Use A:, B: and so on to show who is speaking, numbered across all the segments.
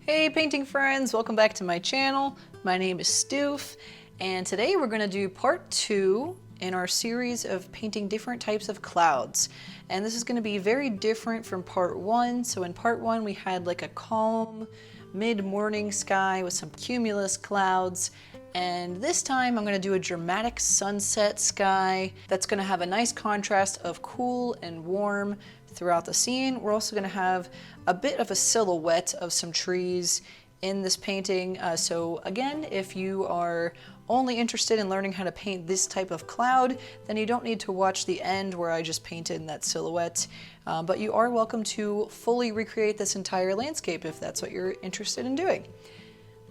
A: Hey painting friends, welcome back to my channel. My name is Stoof, and today we're going to do part 2 in our series of painting different types of clouds. And this is going to be very different from part 1. So in part 1 we had like a calm mid-morning sky with some cumulus clouds. And this time I'm going to do a dramatic sunset sky that's going to have a nice contrast of cool and warm throughout the scene. We're also going to have a bit of a silhouette of some trees in this painting. So again, if you are only interested in learning how to paint this type of cloud, then you don't need to watch the end where I just painted that silhouette. But you are welcome to fully recreate this entire landscape if that's what you're interested in doing.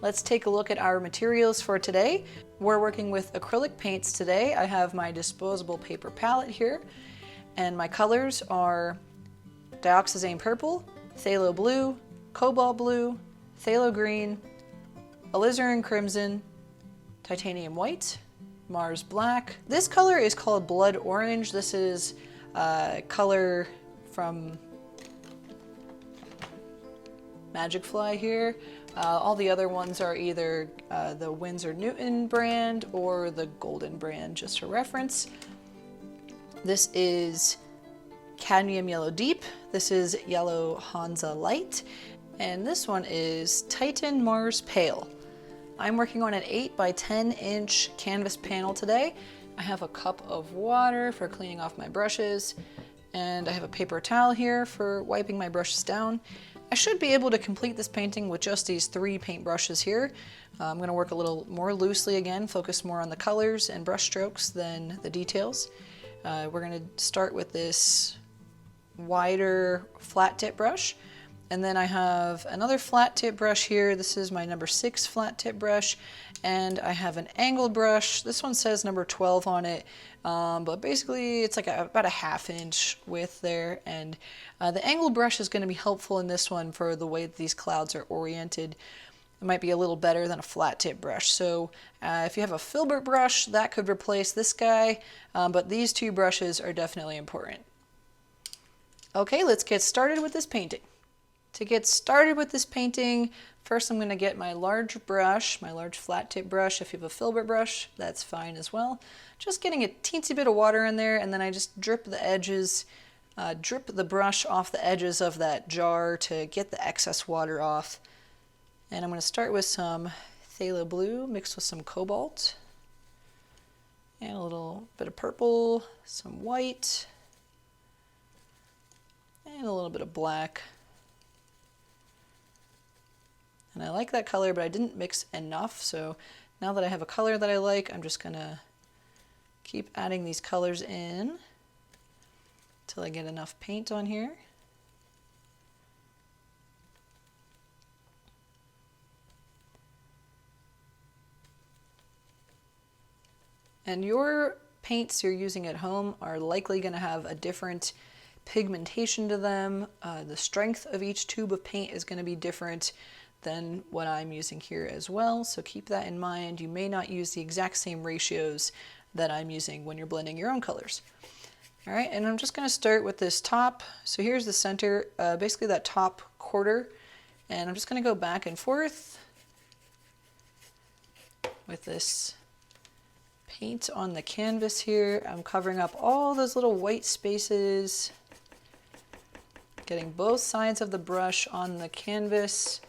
A: Let's take a look at our materials for today. We're working with acrylic paints today. I have my disposable paper palette here, and my colors are Dioxizane purple, Phthalo blue, Cobalt blue, Phthalo green, Alizarin crimson, titanium white, Mars black. This color is called blood orange. This is color from Magic Fly here. All the other ones are either the Winsor Newton brand or the Golden brand, just for reference. This is Cadmium Yellow Deep. This is Yellow Hansa Light. And this one is Titan Mars Pale. I'm working on an 8 by 10 inch canvas panel today. I have a cup of water for cleaning off my brushes, and I have a paper towel here for wiping my brushes down. I should be able to complete this painting with just these 3 paint brushes here. I'm going to work a little more loosely again, focus more on the colors and brush strokes than the details. We're going to start with this wider flat tip brush, and then I have another flat tip brush here. This is my number 6 flat tip brush, and I have an angled brush. This one says number 12 on it, but basically it's like about a ½ inch width there, and the angled brush is going to be helpful in this one for the way that these clouds are oriented. It might be a little better than a flat tip brush. So if you have a filbert brush, that could replace this guy, but these 2 brushes are definitely important. Okay, let's get started with this painting. To get started with this painting, first I'm going to get my large brush, my large flat tip brush. If you have a filbert brush, that's fine as well. Just getting a teensy bit of water in there, and then I just drip the edges, drip the brush off the edges of that jar to get the excess water off. And I'm going to start with some phthalo blue mixed with some cobalt, and a little bit of purple, some white, and a little bit of black. And I like that color, but I didn't mix enough, so now that I have a color that I like, I'm just gonna keep adding these colors in until I get enough paint on here. And your paints you're using at home are likely going to have a different pigmentation to them. The strength of each tube of paint is going to be different than what I'm using here as well, so keep that in mind. You may not use the exact same ratios that I'm using when you're blending your own colors. All right, and I'm just going to start with this top. So here's the center, basically that top quarter, and I'm just going to go back and forth with this paint on the canvas here. I'm covering up all those little white spaces, getting both sides of the brush on the canvas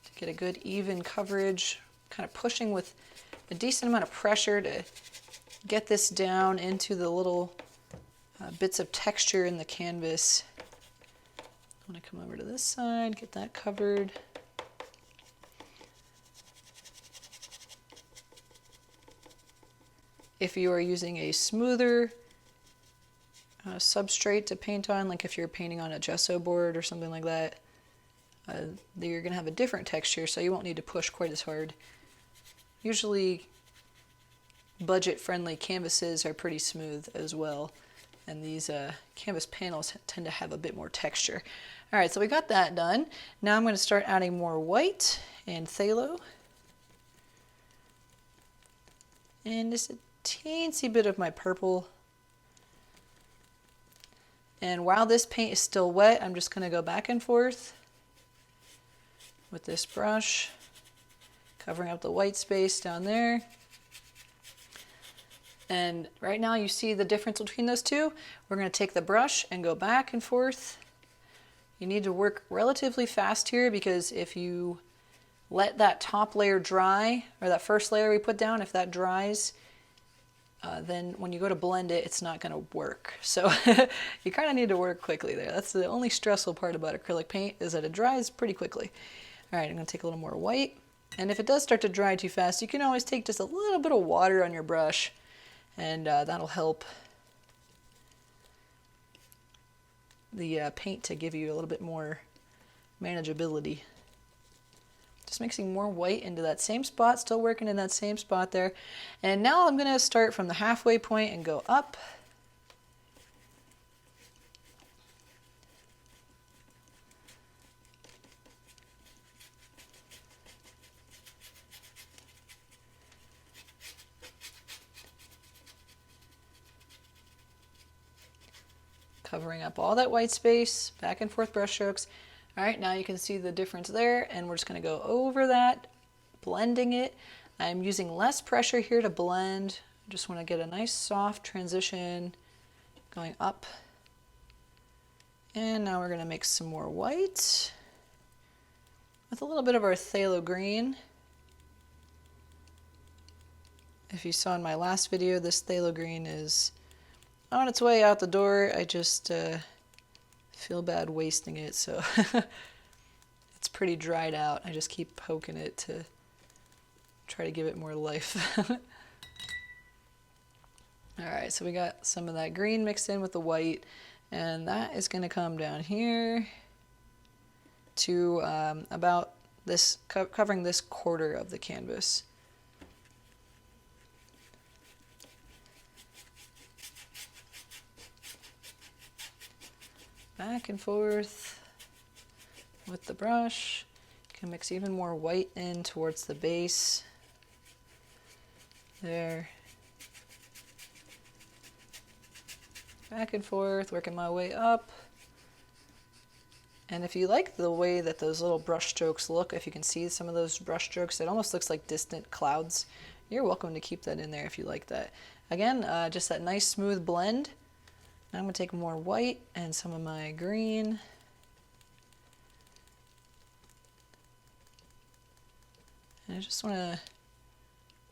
A: to get a good even coverage, kind of pushing with a decent amount of pressure to get this down into the little bits of texture in the canvas. I want to come over to this side, get that covered. If you are using a smoother substrate to paint on, like if you're painting on a gesso board or something like that, you're going to have a different texture, so you won't need to push quite as hard. Usually budget-friendly canvases are pretty smooth as well, and these canvas panels tend to have a bit more texture. All right, so we got that done. Now I'm going to start adding more white and phthalo, and just a teensy bit of my purple. And while this paint is still wet, I'm just going to go back and forth with this brush, covering up the white space down there. And right now you see the difference between those two. We're going to take the brush and go back and forth. You need to work relatively fast here, because if you let that top layer dry, or that first layer we put down, if that dries, then when you go to blend it, it's not going to work. So you kind of need to work quickly there. That's the only stressful part about acrylic paint, is that it dries pretty quickly. All right, I'm going to take a little more white. And if it does start to dry too fast, you can always take just a little bit of water on your brush, and that'll help the paint to give you a little bit more manageability. Just mixing more white into that same spot, still working in that same spot there. And now I'm going to start from the halfway point and go up. Covering up all that white space, back and forth brush strokes. All right, now you can see the difference there, and we're just going to go over that, blending it. I'm using less pressure here to blend. I just want to get a nice soft transition going up. And now we're going to mix some more white with a little bit of our phthalo green. If you saw in my last video, this phthalo green is on its way out the door. I just feel bad wasting it, so it's pretty dried out. I just keep poking it to try to give it more life. Alright, so we got some of that green mixed in with the white, and that is going to come down here to about this, covering this quarter of the canvas. Back and forth with the brush. You can mix even more white in towards the base. There. Back and forth, working my way up. And if you like the way that those little brush strokes look, if you can see some of those brush strokes, it almost looks like distant clouds. You're welcome to keep that in there if you like that. Again, just that nice smooth blend. Now I'm going to take more white and some of my green. And I just want to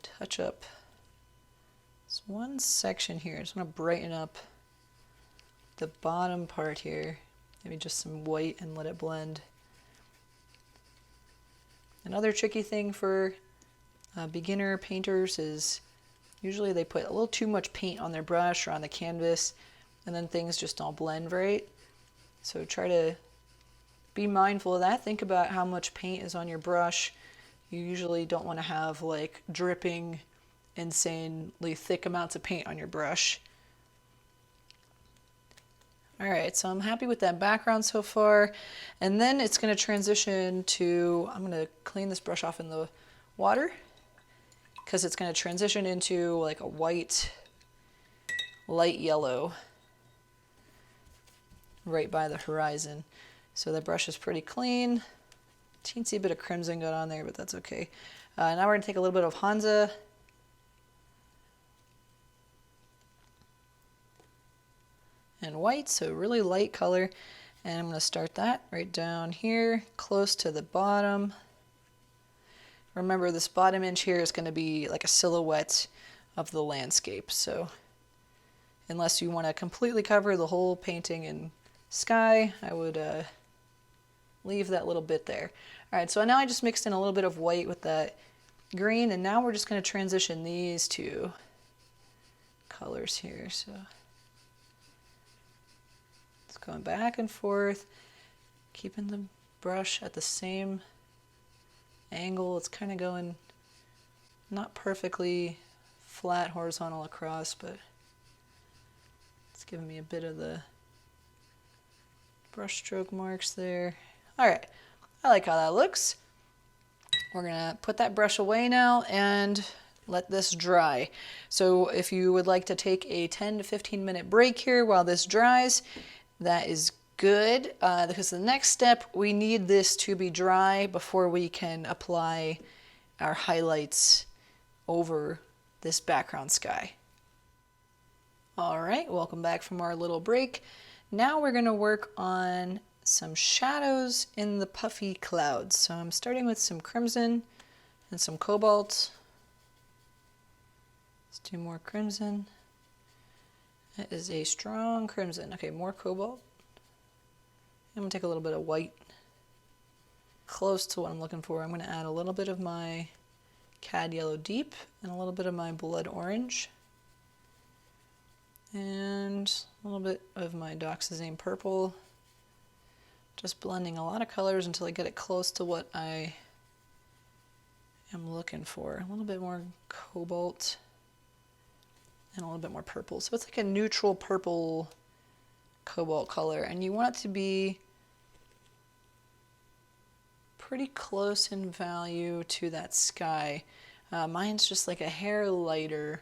A: touch up this one section here. I just want to brighten up the bottom part here. Maybe just some white and let it blend. Another tricky thing for beginner painters is usually they put a little too much paint on their brush or on the canvas, and then things just don't blend right. So try to be mindful of that. Think about how much paint is on your brush. You usually don't want to have like dripping, insanely thick amounts of paint on your brush. All right, so I'm happy with that background so far. And then it's going to transition to, I'm going to clean this brush off in the water, because it's going to transition into like a white, light yellow right by the horizon. So the brush is pretty clean. Teensy bit of crimson got on there, but that's okay. Now we're going to take a little bit of Hansa. And white, so really light color. And I'm going to start that right down here, close to the bottom. Remember, this bottom inch here is going to be like a silhouette of the landscape. So unless you want to completely cover the whole painting in sky, I would leave that little bit there. All right, so now I just mixed in a little bit of white with that green, and now we're just going to transition these two colors here. So it's going back and forth, keeping the brush at the same angle. It's kind of going not perfectly flat horizontal across, but it's giving me a bit of the brush stroke marks there. All right, I like how that looks. We're gonna put that brush away now and let this dry. So if you would like to take a 10 to 15 minute break here while this dries, that is good because the next step, we need this to be dry before we can apply our highlights over this background sky. All right, welcome back from our little break. Now we're going to work on some shadows in the puffy clouds. So I'm starting with some crimson and some cobalt. Let's do more crimson. That is a strong crimson. Okay, more cobalt. I'm going to take a little bit of white. Close to what I'm looking for. I'm going to add a little bit of my cad yellow deep and a little bit of my blood orange. And a little bit of my Dioxizane purple. Just blending a lot of colors until I get it close to what I am looking for. A little bit more cobalt and a little bit more purple. So it's like a neutral purple cobalt color, and you want it to be pretty close in value to that sky. Mine's just like a hair lighter,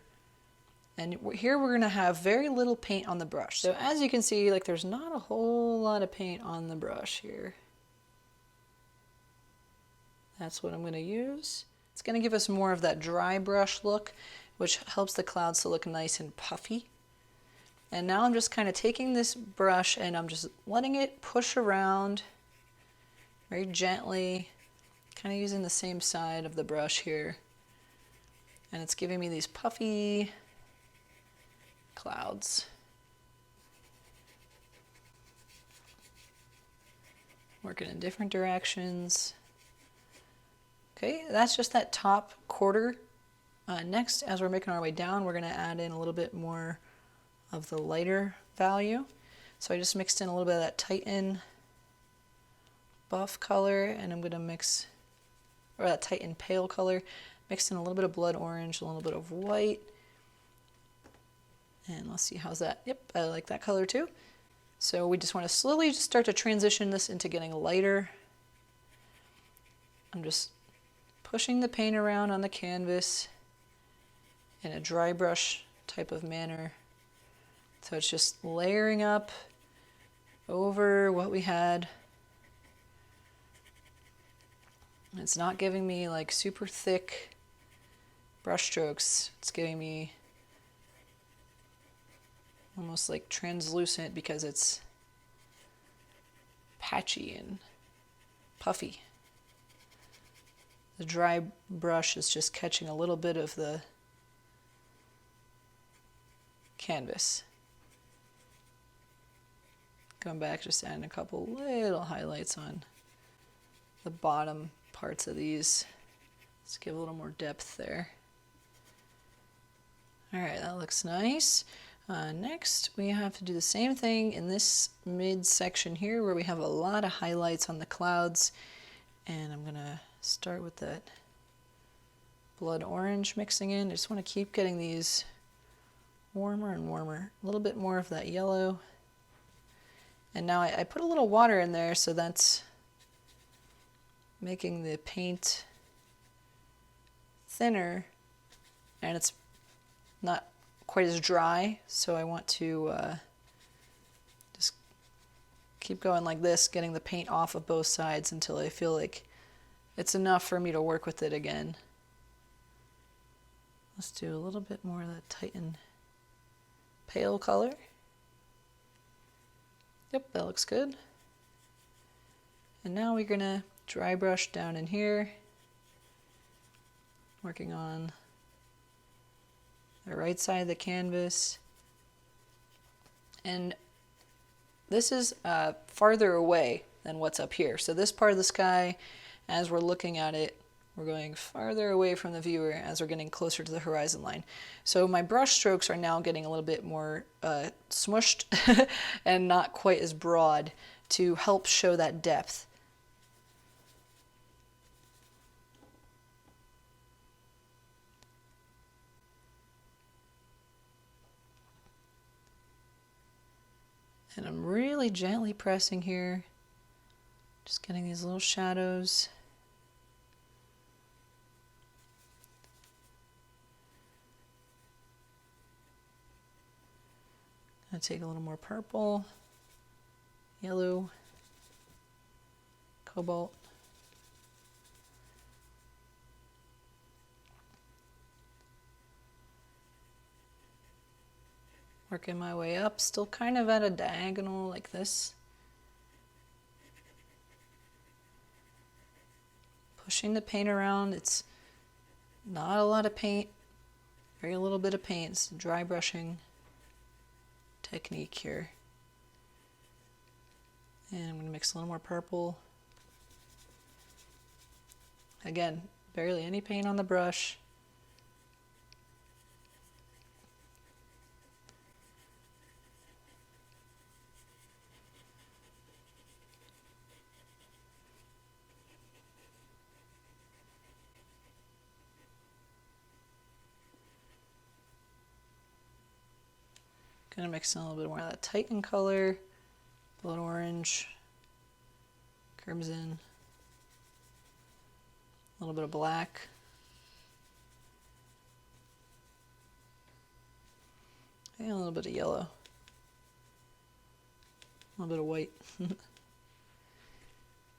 A: and here we're going to have very little paint on the brush. So as you can see, like there's not a whole lot of paint on the brush here. That's what I'm going to use. It's going to give us more of that dry brush look, which helps the clouds to look nice and puffy. And now I'm just kind of taking this brush and I'm just letting it push around very gently, kind of using the same side of the brush here. And it's giving me these puffy clouds. Working in different directions. Okay, that's just that top quarter. Next, as we're making our way down, we're going to add in a little bit more of the lighter value. So I just mixed in a little bit of that Titan buff color, and I'm going to mix, or that Titan pale color, mixed in a little bit of blood orange, a little bit of white. And let's see, how's that? Yep, I like that color too. So we just want to slowly just start to transition this into getting lighter. I'm just pushing the paint around on the canvas in a dry brush type of manner. So it's just layering up over what we had. It's not giving me like super thick brush strokes. It's giving me almost like translucent because it's patchy and puffy. The dry brush is just catching a little bit of the canvas. Going back, just adding a couple little highlights on the bottom parts of these. Let's give a little more depth there. All right, that looks nice. Next, we have to do the same thing in this mid-section here where we have a lot of highlights on the clouds. And I'm going to start with that blood orange mixing in. I just want to keep getting these warmer and warmer. A little bit more of that yellow. And now I put a little water in there, so that's making the paint thinner, and it's not quite as dry, so I want to just keep going like this, getting the paint off of both sides until I feel like it's enough for me to work with it again. Let's do a little bit more of that Titan pale color. Yep, that looks good. And now we're gonna dry brush down in here, working on the right side of the canvas. And this is farther away than what's up here. So this part of the sky, as we're looking at it, we're going farther away from the viewer as we're getting closer to the horizon line. So my brush strokes are now getting a little bit more smushed and not quite as broad to help show that depth. And I'm really gently pressing here, just getting these little shadows. I'm gonna take a little more purple. yellow, cobalt. Working my way up, still kind of at a diagonal like this. Pushing the paint around. It's not a lot of paint, very little bit of paint. It's a dry brushing technique here. And I'm going to mix a little more purple. Again, barely any paint on the brush. Gonna mix in a little bit more of that Titan color, blood orange, crimson, a little bit of black. And a little bit of yellow. A little bit of white.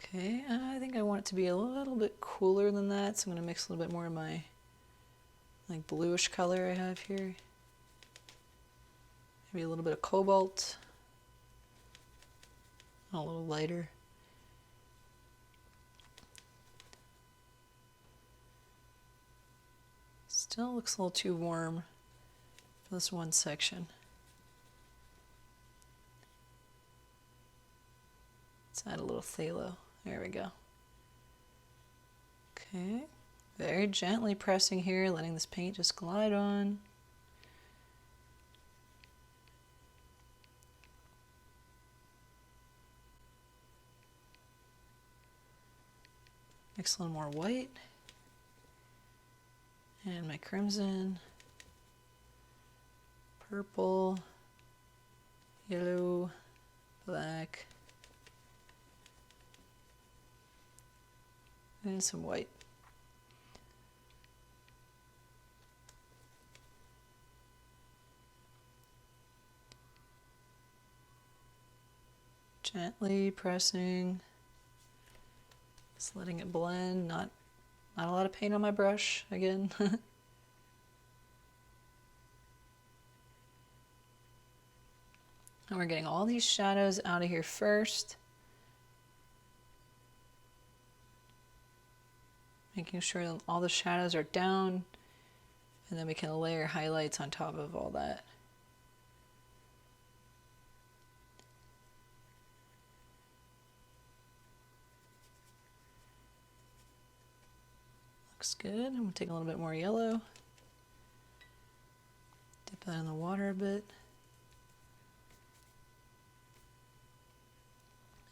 A: Okay, I think I want it to be a little bit cooler than that, so I'm gonna mix a little bit more of my like bluish color I have here. Maybe a little bit of cobalt, a little lighter. Still looks a little too warm for this one section. Let's add a little phthalo. There we go. Okay, very gently pressing here, letting this paint just glide on. Mix a little more white and my crimson, purple, yellow, black, and some white. Gently pressing. Just letting it blend, not a lot of paint on my brush again. And we're getting all these shadows out of here first. Making sure that all the shadows are down, and then we can layer highlights on top of all that. Looks good. I'm going to take a little bit more yellow. Dip that in the water a bit.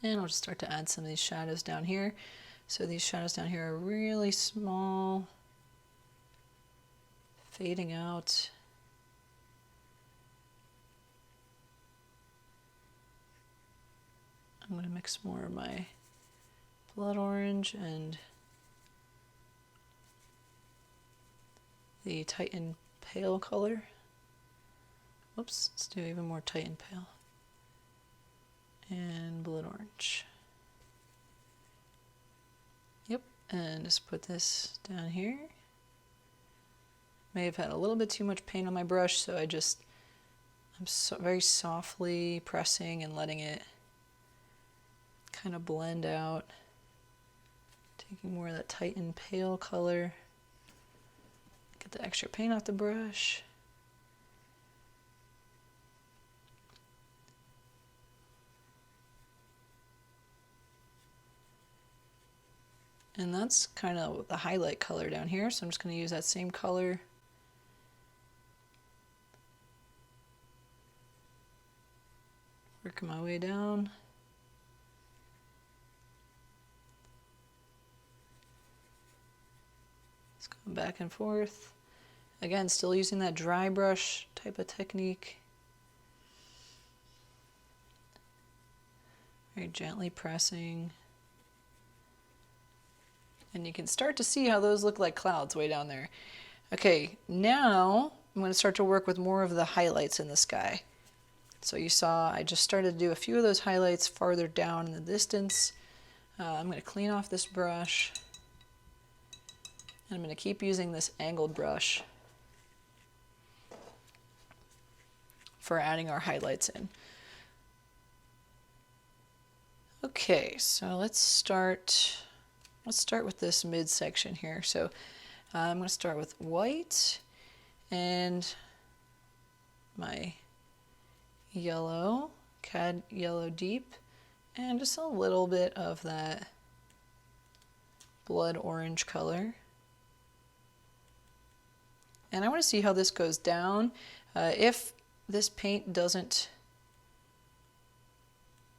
A: And I'll just start to add some of these shadows down here. So these shadows down here are really small, fading out. I'm going to mix more of my blood orange and the Titan pale color. Whoops, let's do even more Titan pale. And blood orange. Yep, and just put this down here. May have had a little bit too much paint on my brush, so I'm very softly pressing and letting it kind of blend out. Taking more of that Titan pale color. Get the extra paint off the brush. And that's kind of the highlight color down here, so I'm just going to use that same color. Working my way down. Just going back and forth. Again, still using that dry brush type of technique. Very gently pressing. And you can start to see how those look like clouds way down there. Okay, now I'm going to start to work with more of the highlights in the sky. So you saw I just started to do a few of those highlights farther down in the distance. I'm going to clean off this brush. And I'm going to keep using this angled brush for adding our highlights in. Okay, so let's start with this midsection here. So I'm going to start with white and my yellow, cad yellow deep, and just a little bit of that blood orange color. And I want to see how this goes down. If this paint doesn't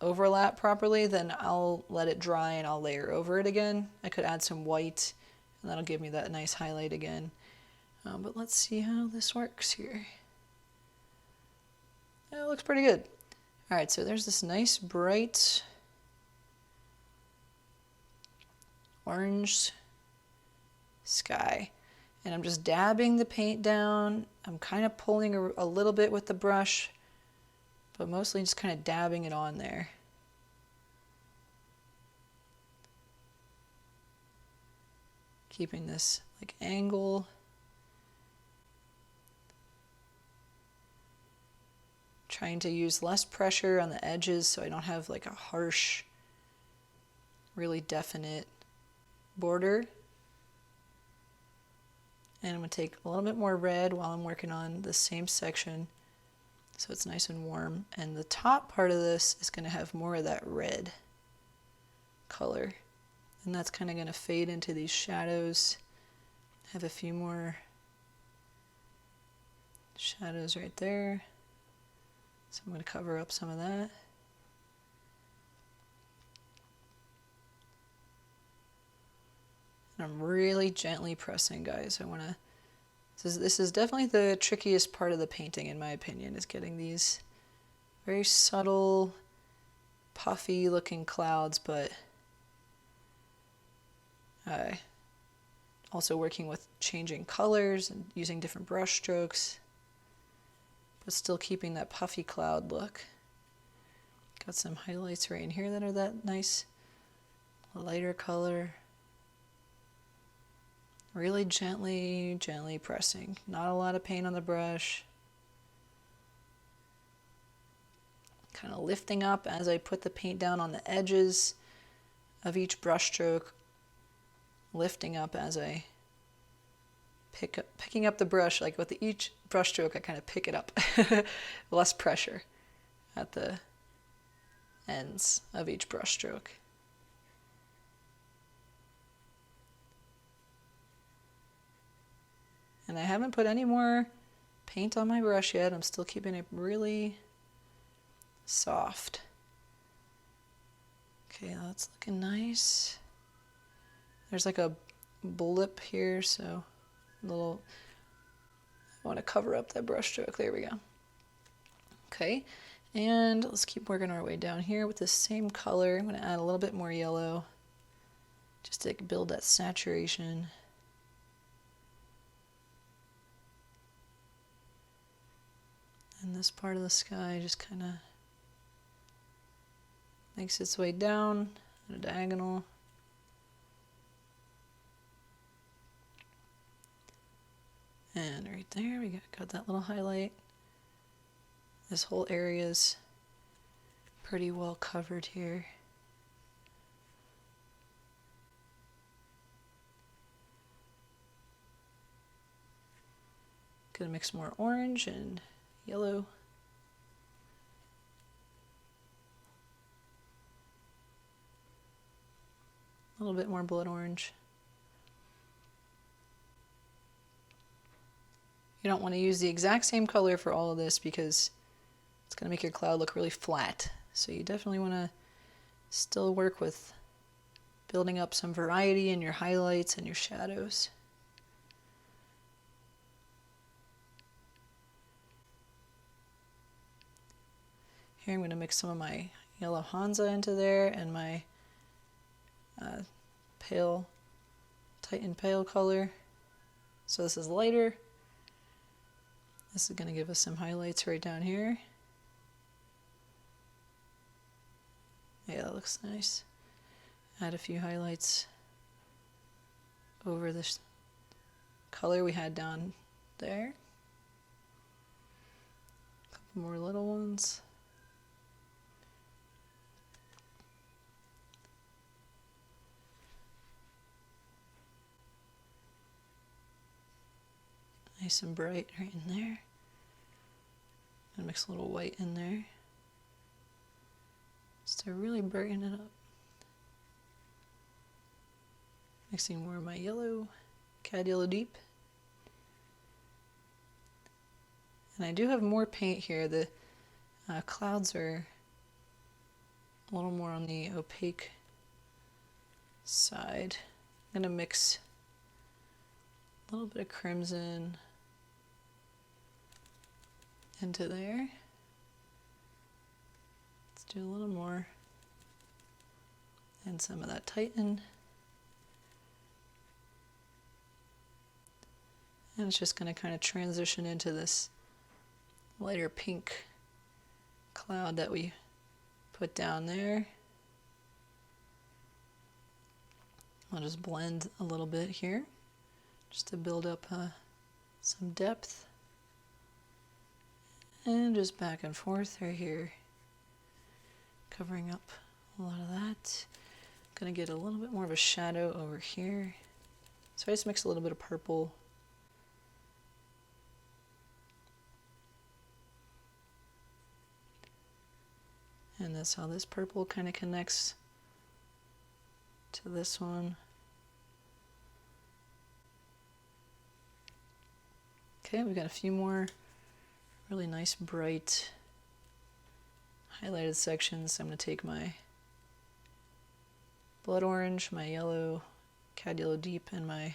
A: overlap properly, then I'll let it dry and I'll layer over it again. I could add some white and that'll give me that nice highlight again. But let's see how this works here. It looks pretty good. All right, so there's this nice bright orange sky. And I'm just dabbing the paint down. I'm kind of pulling a little bit with the brush, but mostly just kind of dabbing it on there. Keeping this like angle. Trying to use less pressure on the edges so I don't have like a harsh, really definite border. And I'm going to take a little bit more red while I'm working on the same section so it's nice and warm. And the top part of this is going to have more of that red color. And that's kind of going to fade into these shadows. Have a few more shadows right there. So I'm going to cover up some of that. And I'm really gently pressing, guys. I want to. This is definitely the trickiest part of the painting, in my opinion, is getting these very subtle, puffy looking clouds, but also working with changing colors and using different brush strokes, but still keeping that puffy cloud look. Got some highlights right in here that are that nice lighter color. Really gently, gently pressing. Not a lot of paint on the brush. Kind of lifting up as I put the paint down on the edges of each brush stroke. Lifting up as I picking up the brush, like with each brush stroke I kind of pick it up. Less pressure at the ends of each brush stroke. And I haven't put any more paint on my brush yet. I'm still keeping it really soft. Okay, that's looking nice. There's like a blip here, so a little, I want to cover up that brush stroke. There we go. Okay, and let's keep working our way down here with the same color. I'm going to add a little bit more yellow just to build that saturation. And this part of the sky just kind of makes its way down at a diagonal. And right there, we got that little highlight. This whole area is pretty well covered here. Gonna mix more orange and yellow. A little bit more blood orange. You don't want to use the exact same color for all of this because it's going to make your cloud look really flat. So you definitely want to still work with building up some variety in your highlights and your shadows. Here I'm going to mix some of my yellow Hansa into there and my pale, Titan pale color. So this is lighter. This is going to give us some highlights right down here. Yeah, that looks nice. Add a few highlights over this color we had down there. A couple more little ones. Nice and bright right in there. And mix a little white in there, just to really brighten it up. Mixing more of my yellow, cad yellow deep. And I do have more paint here. The clouds are a little more on the opaque side. I'm gonna mix a little bit of crimson into there. Let's do a little more. And some of that Titan. And it's just going to kind of transition into this lighter pink cloud that we put down there. I'll just blend a little bit here just to build up some depth. And just back and forth right here, covering up a lot of that. Gonna get a little bit more of a shadow over here. So I just mix a little bit of purple. And that's how this purple kind of connects to this one. Okay, we've got a few more really nice bright highlighted sections. I'm going to take my blood orange, my yellow, cad yellow deep, and my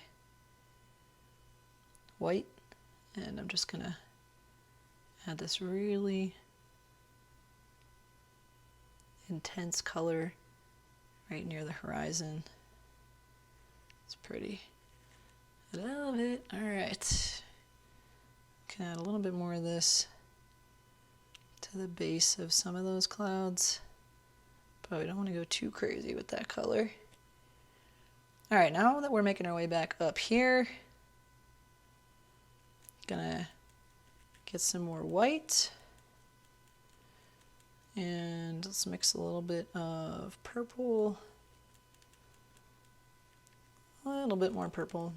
A: white, and I'm just going to add this really intense color right near the horizon. It's pretty. I love it. All right. Can add a little bit more of this to the base of some of those clouds, but we don't want to go too crazy with that color. All right, now that we're making our way back up here, gonna get some more white, and let's mix a little bit of purple, a little bit more purple.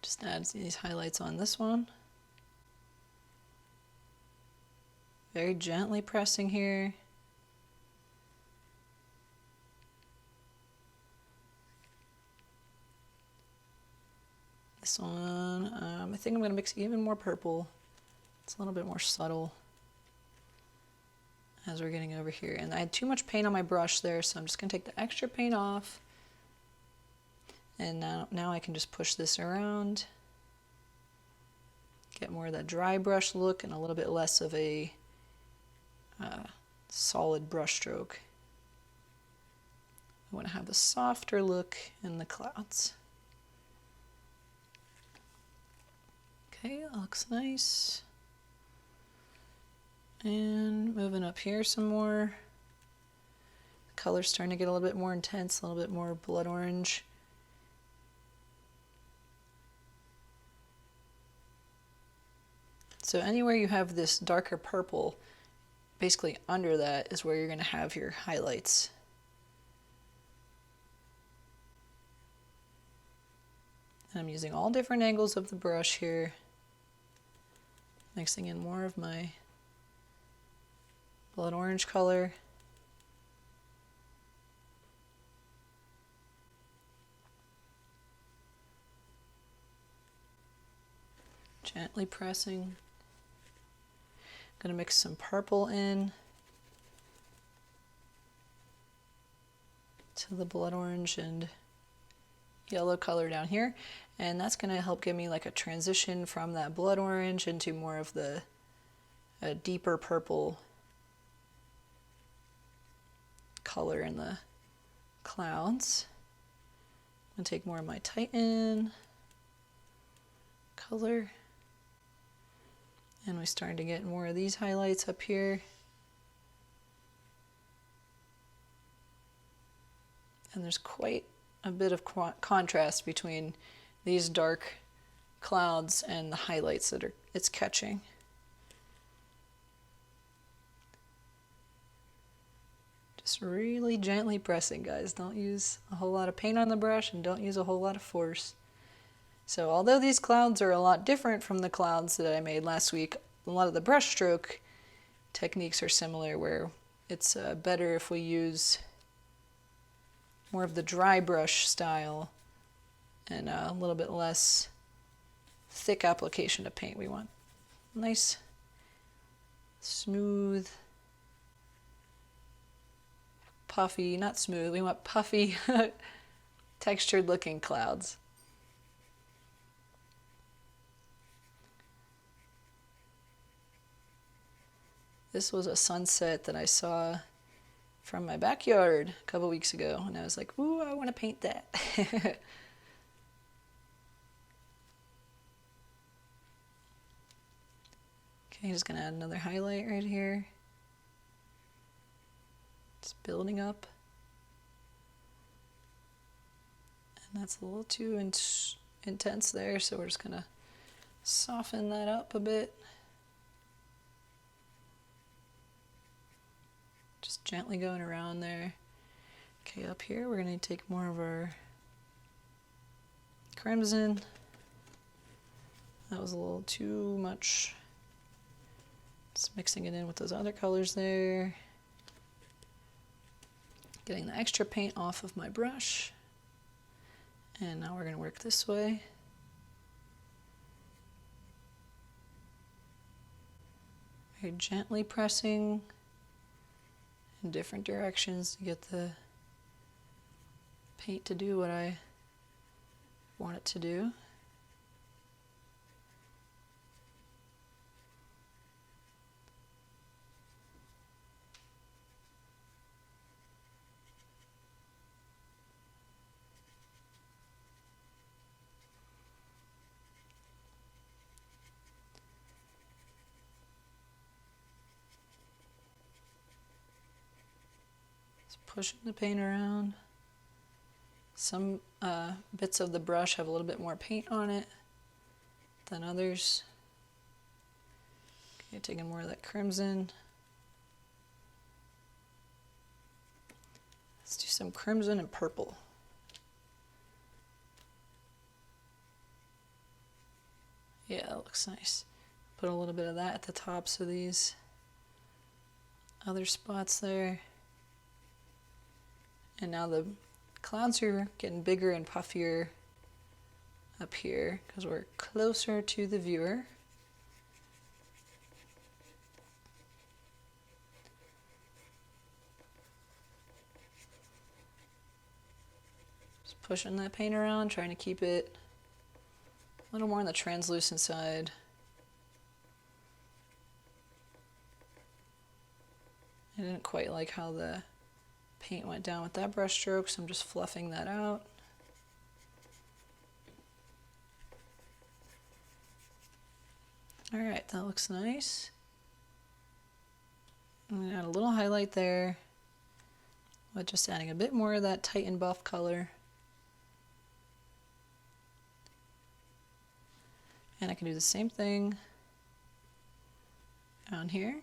A: Just add these highlights on this one. Very gently pressing here. This one, I think I'm going to mix even more purple. It's a little bit more subtle as we're getting over here. And I had too much paint on my brush there, so I'm just going to take the extra paint off. And now I can just push this around, get more of that dry brush look and a little bit less of a solid brush stroke. I want to have a softer look in the clouds. Okay, that looks nice. And moving up here some more. The color's starting to get a little bit more intense, a little bit more blood orange. So anywhere you have this darker purple, basically under that is where you're going to have your highlights. And I'm using all different angles of the brush here, mixing in more of my blood orange color. Gently pressing. I'm going to mix some purple in to the blood orange and yellow color down here, and that's going to help give me like a transition from that blood orange into more of the deeper purple color in the clouds. I'm going to take more of my Titan color. And we're starting to get more of these highlights up here. And there's quite a bit of contrast between these dark clouds and the highlights that it's catching. Just really gently pressing, guys. Don't use a whole lot of paint on the brush and don't use a whole lot of force. So although these clouds are a lot different from the clouds that I made last week, a lot of the brush stroke techniques are similar, where it's better if we use more of the dry brush style and a little bit less thick application of paint. We want nice, smooth, puffy, not smooth, we want puffy, textured looking clouds. This was a sunset that I saw from my backyard a couple weeks ago, and I was like, ooh, I want to paint that. Okay, just gonna add another highlight right here. It's building up. And that's a little too intense there, so we're just gonna soften that up a bit. Just gently going around there. Okay, up here we're gonna take more of our crimson. That was a little too much. Just mixing it in with those other colors there. Getting the extra paint off of my brush. And now we're going to work this way. Very gently pressing in different directions to get the paint to do what I want it to do. Pushing the paint around. Some bits of the brush have a little bit more paint on it than others. Okay, taking more of that crimson. Let's do some crimson and purple. Yeah, that looks nice. Put a little bit of that at the tops of these other spots there. And now the clouds are getting bigger and puffier up here because we're closer to the viewer. Just pushing that paint around, trying to keep it a little more on the translucent side. I didn't quite like how the paint went down with that brush stroke, so I'm just fluffing that out. Alright, that looks nice. I'm going to add a little highlight there with just adding a bit more of that Titan buff color. And I can do the same thing down here.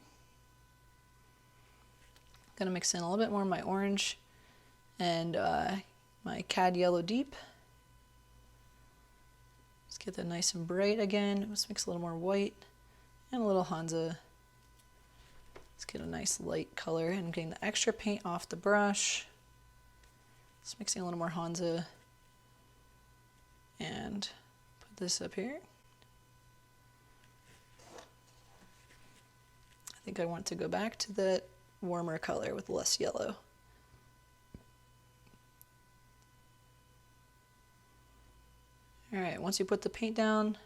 A: Gonna mix in a little bit more of my orange and my Cad Yellow Deep. Let's get that nice and bright again. Let's mix a little more white and a little Hansa. Let's get a nice light color, and I'm getting the extra paint off the brush. Just mixing a little more Hansa and put this up here. I think I want to go back to that warmer color with less yellow. Alright, once you put the paint down,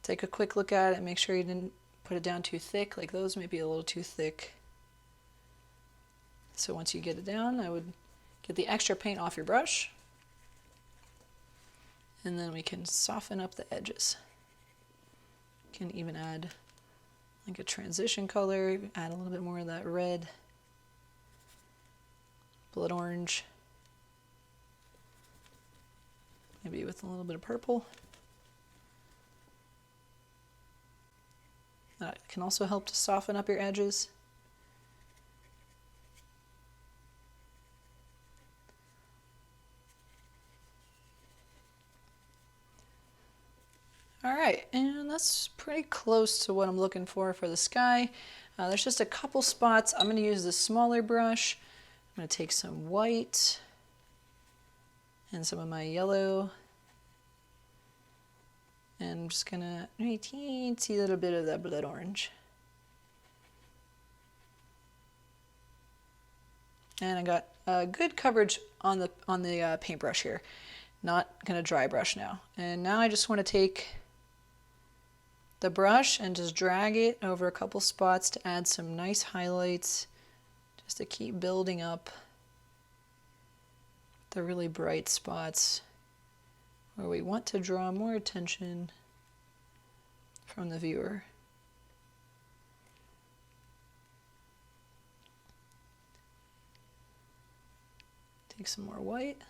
A: take a quick look at it, make sure you didn't put it down too thick, like those may be a little too thick. So once you get it down, I would get the extra paint off your brush, and then we can soften up the edges. You can even add like a transition color, add a little bit more of that red, blood orange, maybe with a little bit of purple. That can also help to soften up your edges. All right, and that's pretty close to what I'm looking for the sky. There's just a couple spots. I'm going to use this smaller brush. I'm going to take some white and some of my yellow. And I'm just going to a teensy little bit of that blood orange. And I got good coverage on the paintbrush here. Not going to dry brush now. And now I just want to take the brush and just drag it over a couple spots to add some nice highlights, just to keep building up the really bright spots where we want to draw more attention from the viewer. Take some more white.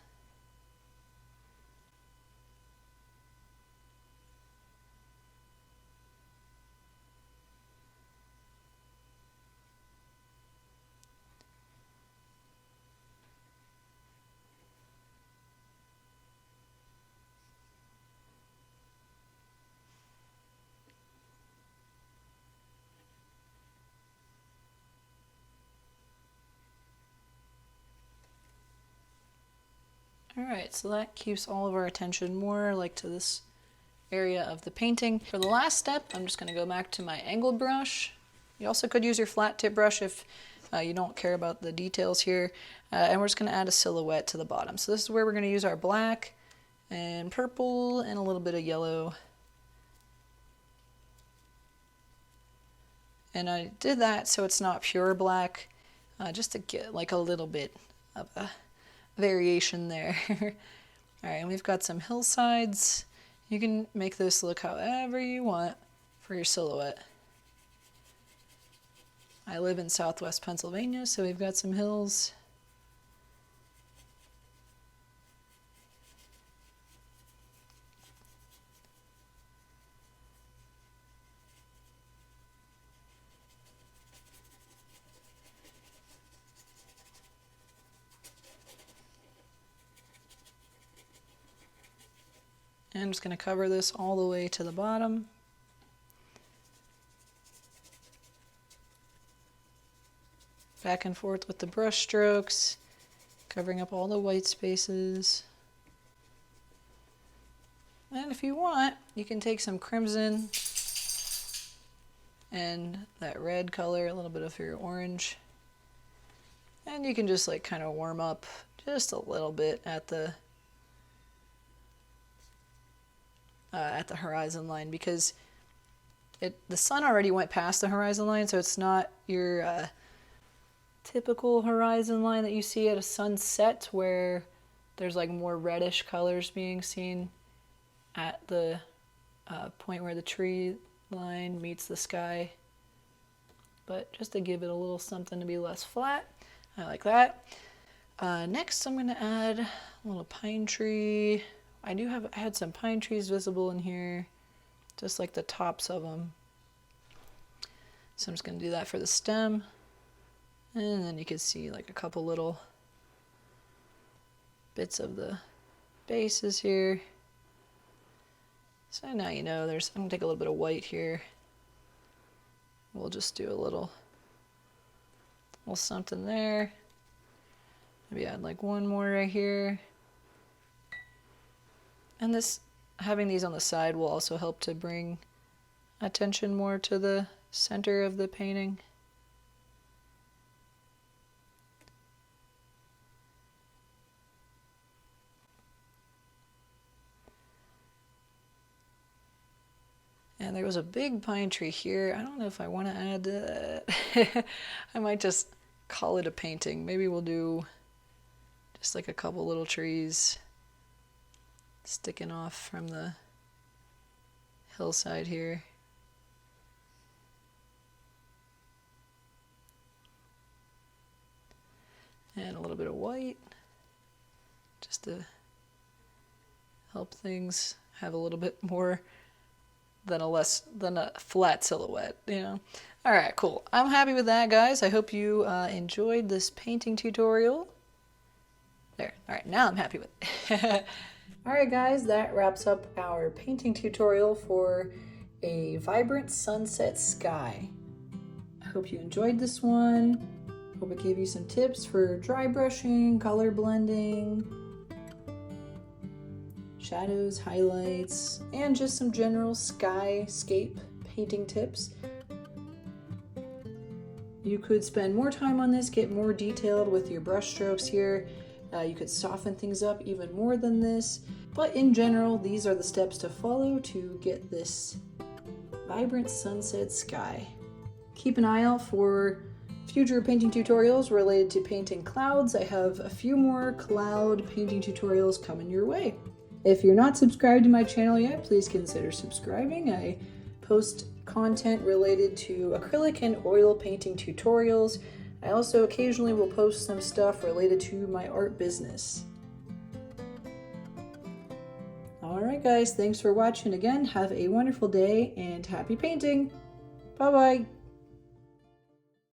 A: Alright, so that keeps all of our attention more like to this area of the painting. For the last step, I'm just going to go back to my angled brush. You also could use your flat tip brush if you don't care about the details here. And we're just going to add a silhouette to the bottom. So this is where we're going to use our black and purple and a little bit of yellow. And I did that so it's not pure black, just to get like a little bit of a variation there. Alright, and we've got some hillsides. You can make this look however you want for your silhouette. I live in southwest Pennsylvania, so we've got some hills. And I'm just going to cover this all the way to the bottom. Back and forth with the brush strokes, covering up all the white spaces. And if you want, you can take some crimson and that red color, a little bit of your orange. And you can just like kind of warm up just a little bit at the horizon line, because the sun already went past the horizon line, so it's not your typical horizon line that you see at a sunset where there's like more reddish colors being seen at the point where the tree line meets the sky. But just to give it a little something to be less flat, I like that. Next I'm going to add a little pine tree. I had some pine trees visible in here, just like the tops of them. So I'm just going to do that for the stem. And then you can see like a couple little bits of the bases here. So now you know I'm going to take a little bit of white here. We'll just do a little something there. Maybe add like one more right here. And having these on the side will also help to bring attention more to the center of the painting. And there was a big pine tree here. I don't know if I want to add that. I might just call it a painting. Maybe we'll do just like a couple little trees sticking off from the hillside here. And a little bit of white just to help things have a little bit more than a flat silhouette, you know. All right, cool. I'm happy with that, guys. I hope you enjoyed this painting tutorial. There. All right, now I'm happy with it. All right, guys, that wraps up our painting tutorial for a vibrant sunset sky. I hope you enjoyed this one. Hope it gave you some tips for dry brushing, color blending, shadows, highlights, and just some general skyscape painting tips. You could spend more time on this, get more detailed with your brush strokes here. You could soften things up even more than this, but in general, these are the steps to follow to get this vibrant sunset sky. Keep an eye out for future painting tutorials related to painting clouds. I have a few more cloud painting tutorials coming your way. If you're not subscribed to my channel yet, please consider subscribing. I post content related to acrylic and oil painting tutorials. I also occasionally will post some stuff related to my art business. Alright guys, thanks for watching again. Have a wonderful day and happy painting! Bye bye!